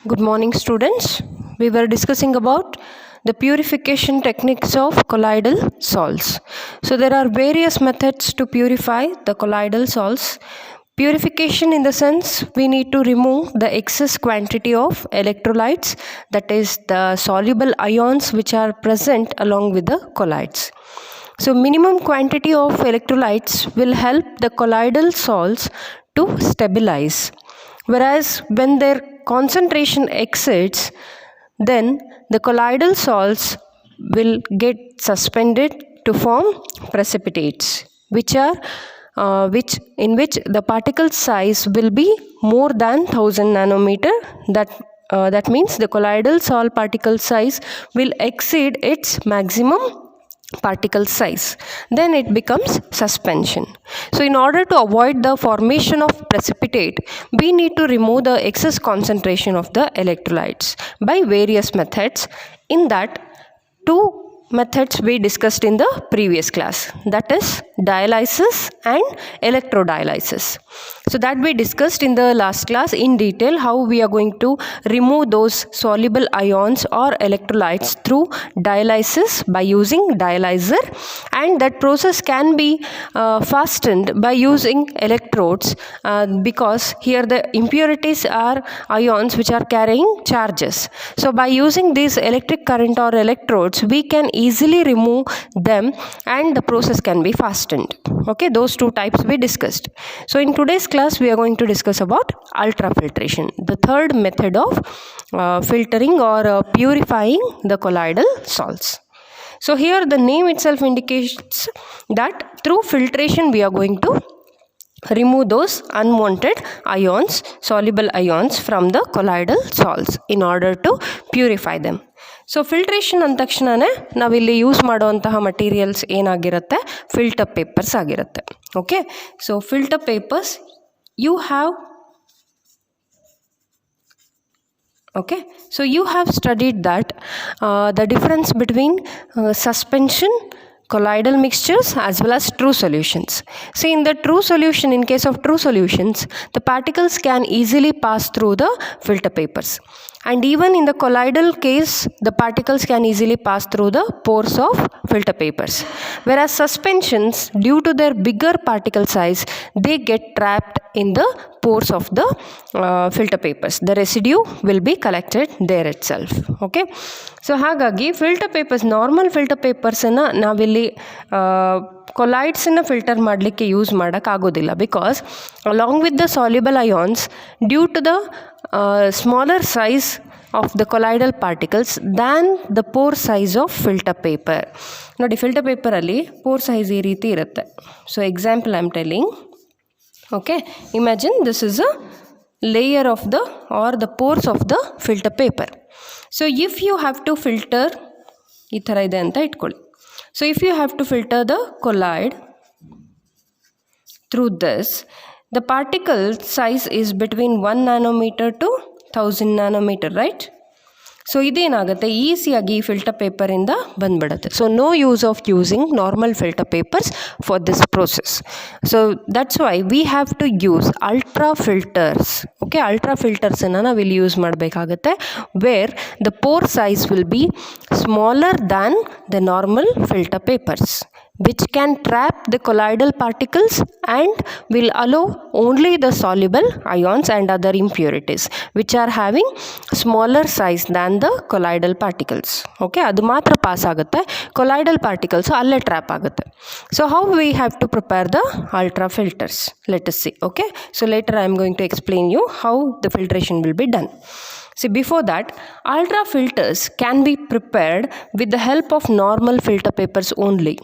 Good morning, students. We were discussing about the purification techniques of colloidal salts. So there are various methods to purify the colloidal salts. Purification in the sense we need to remove the excess quantity of electrolytes, that is the soluble ions which are present along with the colloids. So minimum quantity of electrolytes will help the colloidal salts to stabilize. Whereas when their concentration exceeds, then the colloidal salts will get suspended to form precipitates, which in which the particle size will be more than 1000 nanometer. That means the colloidal salt particle size will exceed its maximum particle size. Then it becomes suspension. So in order to avoid the formation of precipitate, we need to remove the excess concentration of the electrolytes by various methods. In that, two methods we discussed in the previous class, that is dialysis and electrodialysis. So that we discussed in the last class in detail, how we are going to remove those soluble ions or electrolytes through dialysis by using dialyzer, and that process can be fastened by using electrodes because here the impurities are ions which are carrying charges. So by using this electric current or electrodes, we can easily remove them and the process can be fastened. Okay, those two types we discussed. So in today's class we are going to discuss about ultrafiltration, the third method of filtering or purifying the colloidal salts. So here the name itself indicates that through filtration we are going to remove those unwanted ions, soluble ions from the colloidal salts in order to purify them. So filtration ಅಂದ ತಕ್ಷಣವೇ ನಾವಿಲ್ಲಿ use ಮಾಡುವಂತಹ materials ಏನಾಗಿರುತ್ತೆ, filter papers ಆಗಿರುತ್ತೆ. Okay, so filter papers you have studied that the difference between suspension, colloidal mixtures as well as true solutions. See, in the true solution, in case of true solutions, the particles can easily pass through the filter papers, and even in the colloidal case the particles can easily pass through the pores of filter papers. Whereas suspensions, due to their bigger particle size, they get trapped in the pores of the filter papers. The residue will be collected there itself. Okay, so ಹಾಗಾಗಿ filter papers, normal filter ಪೇಪರ್ಸನ್ನು ನಾವಿಲ್ಲಿ ಕೊಲಾಯ್ಡ್ಸನ್ನು filter ಮಾಡಲಿಕ್ಕೆ use ಮಾಡೋಕ್ಕಾಗೋದಿಲ್ಲ, because along with the soluble ions, due to the smaller size of the colloidal particles than the pore size of filter paper. ನೋಡಿ, filter ಪೇಪರಲ್ಲಿ pore size ಈ ರೀತಿ ಇರುತ್ತೆ. So example I am telling. Okay, imagine this is a layer of the or the pores of the filter paper. So if you have to filter, ಈ ಥರ ಇದೆ ಅಂತ ಇಟ್ಕೊಳ್ಳಿ. So if you have to filter the colloid through this, the particle size is between 1 nanometer to 1000 nanometer, right? So ಇದೇನಾಗುತ್ತೆ, ಈಸಿಯಾಗಿ filter ಪೇಪರಿಂದ ಬಂದ್ಬಿಡುತ್ತೆ. So no use of using normal filter papers for this process. So that's why we have to use ultra filters. Okay, ultra ಫಿಲ್ಟರ್ಸನ್ನು ನಾವು ಇಲ್ಲಿ use ಮಾಡಬೇಕಾಗತ್ತೆ, where the pore size will be smaller than the normal filter papers, which can trap the colloidal particles and will allow only the soluble ions and other impurities which are having smaller size than the colloidal particles. Okay, adu matra pass agutte, colloidal particles alle trap agutte. So how we have to prepare the ultra filters, let us see. Okay, so later I am going to explain you how the filtration will be done. See, before that, ultra filters can be prepared with the help of normal filter papers only.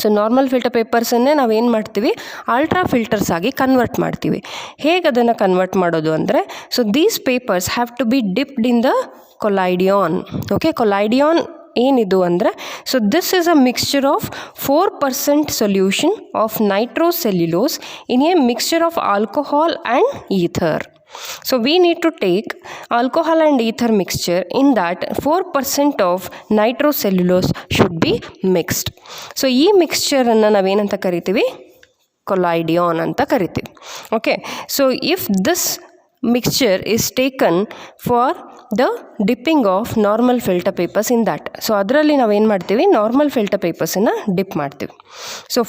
So normal filter ಪೇಪರ್ಸನ್ನೇ ನಾವೇನು ಮಾಡ್ತೀವಿ, ultra filters ಆಗಿ convert ಮಾಡ್ತೀವಿ. ಹೇಗೆ ಅದನ್ನು convert ಮಾಡೋದು ಅಂದರೆ, so these papers have to be dipped in the collodion. Okay, collodion ಏನಿದು ಅಂದರೆ, so this is a mixture of 4% solution of nitrocellulose in a mixture of alcohol and ether. So we need to take alcohol and ether mixture. In that 4% of nitrocellulose should be mixed. So ಈ ಮಿಕ್ಸ್ಚರನ್ನು ನಾವೇನಂತ ಕರಿತೀವಿ, ಕೊಲಾಯ್ಡಿಯಾನ್ ಅಂತ ಕರಿತೀವಿ. Okay, so if this mixture is taken for the dipping of normal filter papers in that. So ಅದರಲ್ಲಿ ನಾವೇನು ಮಾಡ್ತೀವಿ, normal filter ಪೇಪರ್ಸನ್ನು dip ಮಾಡ್ತೀವಿ. So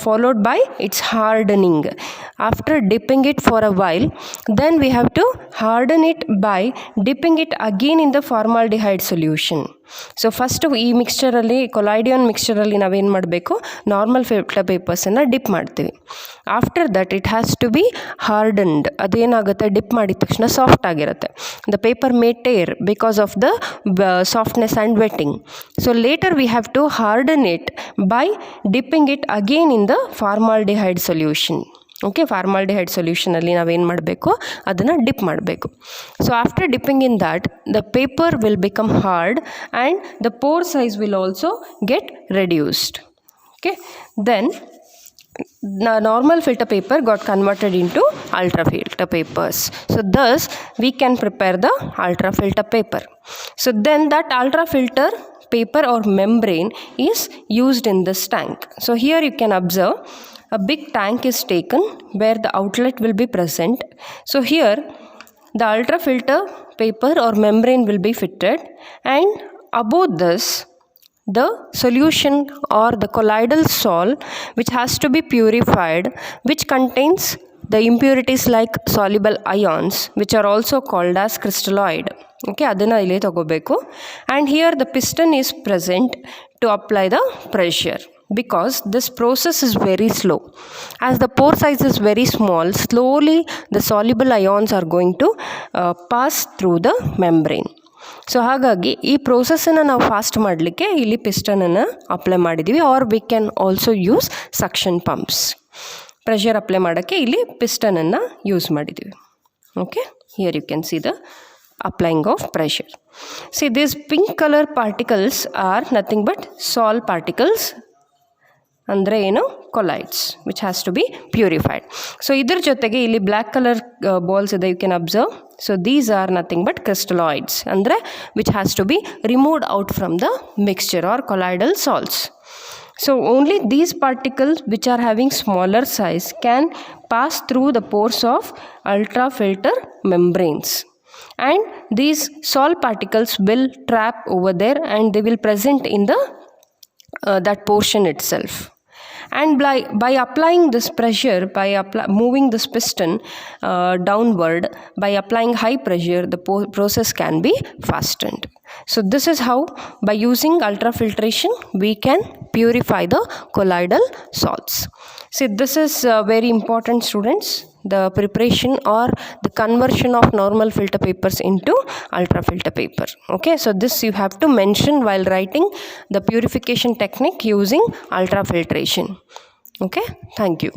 followed by its hardening. After dipping it for a while, then we have to harden it by dipping it again in the formaldehyde solution. So first ಈ ಮಿಕ್ಸ್ಚರಲ್ಲಿ, collodion ಮಿಕ್ಸ್ಚರಲ್ಲಿ ನಾವೇನು ಮಾಡಬೇಕು, normal filter ಪೇಪರ್ಸನ್ನು dip ಮಾಡ್ತೀವಿ. After that it has to be hardened. ಅದೇನಾಗುತ್ತೆ, dip ಮಾಡಿದ ತಕ್ಷಣ ಸಾಫ್ಟ್ ಆಗಿರುತ್ತೆ. The paper may tear because of the softness and wetting. So later we have to harden it by dipping it again in the formaldehyde solution. Okay, formaldehyde ಸೊಲ್ಯೂಷನಲ್ಲಿ ನಾವೇನು ಮಾಡಬೇಕು, ಅದನ್ನು dip ಮಾಡಬೇಕು. So after dipping in that the paper will become hard and the pore size will also get reduced. Okay, then normal filter paper got converted into ultra filter papers. So thus we can prepare the ultra filter paper. So then that ultra filter paper or membrane is used in this tank. So here you can observe a big tank is taken where the outlet will be present. So here the ultra filter paper or membrane will be fitted, and above this the solution or the colloidal sol which has to be purified, which contains the impurities like soluble ions which are also called as crystalloid. Okay, adana ile tagobeku. And here the piston is present to apply the pressure, because this process is very slow. As the pore size is very small, slowly the soluble ions are going to pass through the membrane. So ಹಾಗಾಗಿ ಈ ಪ್ರೋಸೆಸ್ಸನ್ನು ನಾವು fast ಮಾಡಲಿಕ್ಕೆ ಇಲ್ಲಿ ಪಿಸ್ಟನನ್ನು apply ಮಾಡಿದ್ದೀವಿ. Or we can also use suction pumps. Pressure apply ಮಾಡೋಕ್ಕೆ ಇಲ್ಲಿ ಪಿಸ್ಟನನ್ನು ಯೂಸ್ ಮಾಡಿದ್ದೀವಿ. Okay, here you can see the applying of pressure. See this pink colour particles are nothing but sol particles. ಅಂದರೆ ಏನು, colloids which has to be purified. So ಇದ್ರ ಜೊತೆಗೆ ಇಲ್ಲಿ black colour balls ಇದೆ, you can observe. So these R nothing but crystalloids, ಅಂದರೆ which has to be removed out from the mixture or colloidal salts. So only these particles which are having smaller size can pass through the pores of ultrafilter membranes, and these salt particles will trap over there and they will present in the that portion itself. And by applying this pressure, by moving this piston downward, by applying high pressure, the process can be fastened. So this is how, by using ultrafiltration, we can purify the colloidal salts. See, this is very important, students, the preparation or the conversion of normal filter papers into ultrafilter paper. Okay, so this you have to mention while writing the purification technique using ultrafiltration. Okay, thank you.